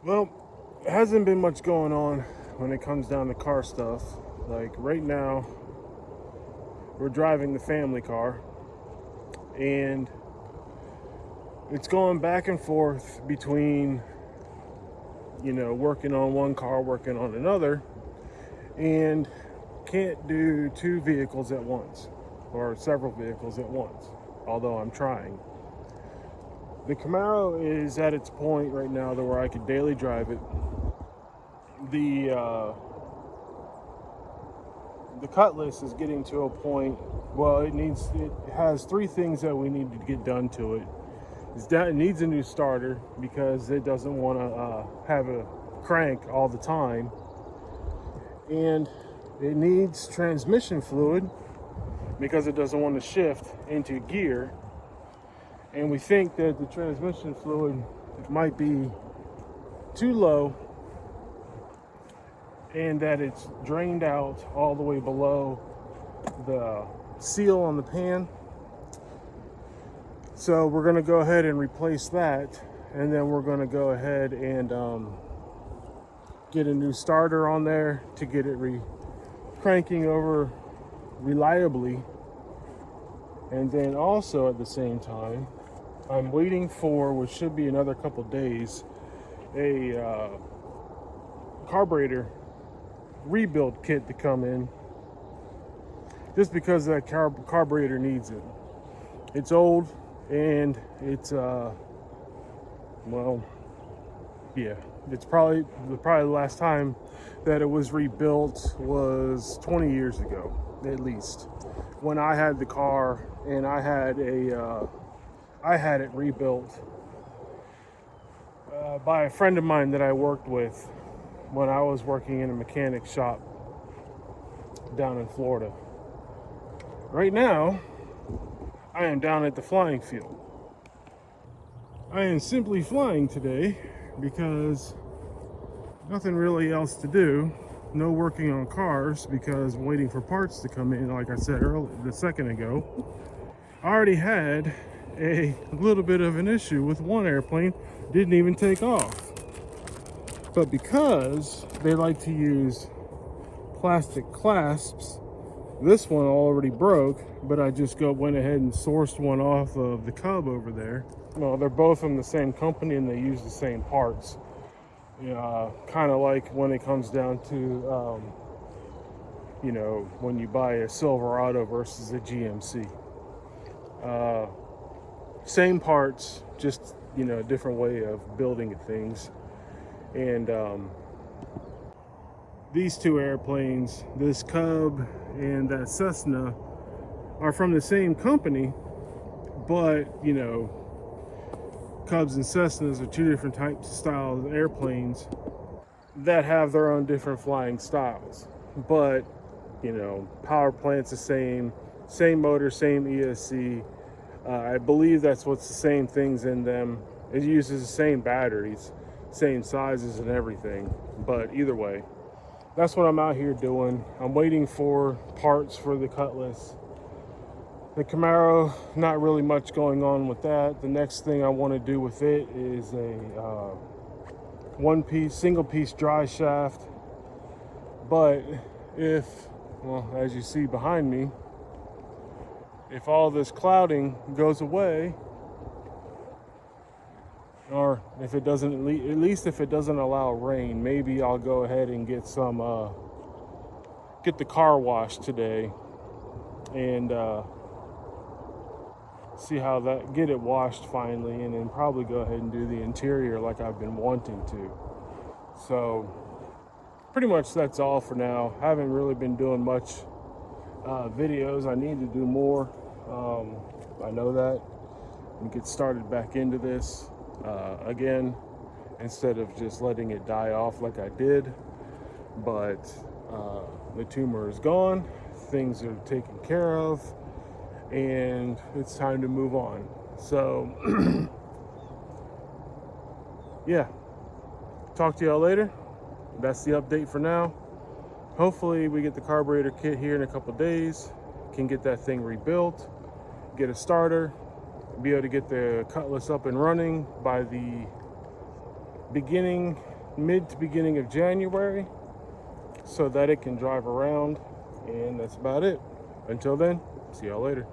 Well, it hasn't been much going on when it comes down to car stuff. Like right now, we're driving the family car, and it's going back and forth between, working on one car, working on another, and can't do two vehicles at once or several vehicles at once, although I'm trying. The Camaro is at its point right now to where I could daily drive it. The Cutlass is getting to a point. Well, it has three things that we need to get done to it. It needs a new starter because it doesn't want to have a crank all the time, and it needs transmission fluid because it doesn't want to shift into gear. And we think that the transmission fluid might be too low and that it's drained out all the way below the seal on the pan. So we're going to go ahead and replace that, and then we're going to go ahead and get a new starter on there to get it cranking over reliably. And then also at the same time, I'm waiting for, which should be another couple days, a carburetor rebuild kit to come in, just because that carburetor needs it. It's old, and it's it's probably the last time that it was rebuilt was 20 years ago at least, when I had the car, and I had it rebuilt by a friend of mine that I worked with when I was working in a mechanic shop down in Florida. Right now, I am down at the flying field. I am simply flying today because nothing really else to do. No working on cars because I'm waiting for parts to come in, like I said a second ago. I already had a little bit of an issue with one airplane, didn't even take off. But because they like to use plastic clasps, this one already broke, but I just went ahead and sourced one off of the Cub over there. No, they're both from the same company and they use the same parts. Kind of like when it comes down to, when you buy a Silverado versus a GMC. Same parts, just, a different way of building things. And these two airplanes, this Cub and that Cessna, are from the same company, but Cubs and Cessnas are two different types of styles of airplanes that have their own different flying styles. But power plant's the same motor, same ESC. I believe that's what's the same things in them. It uses the same batteries, same sizes and everything. But either way, that's what I'm out here doing. I'm waiting for parts for the Cutlass. The Camaro, not really much going on with that. The next thing I want to do with it is a single piece dry shaft. But as you see behind me, if all this clouding goes away, or if it doesn't, at least if it doesn't allow rain, maybe I'll go ahead and get the car washed today and see how get it washed finally, and then probably go ahead and do the interior like I've been wanting to. So pretty much that's all for now. I haven't really been doing much videos. I need to do more. I know that, and get started back into this again, instead of just letting it die off like I did. But the tumor is gone, things are taken care of, and it's time to move on. So yeah, talk to y'all later. That's the update for now. Hopefully we get the carburetor kit here in a couple days, can get that thing rebuilt, get a starter, be able to get the Cutlass up and running by the beginning mid to beginning of January so that it can drive around. And that's about it. Until then, see y'all later.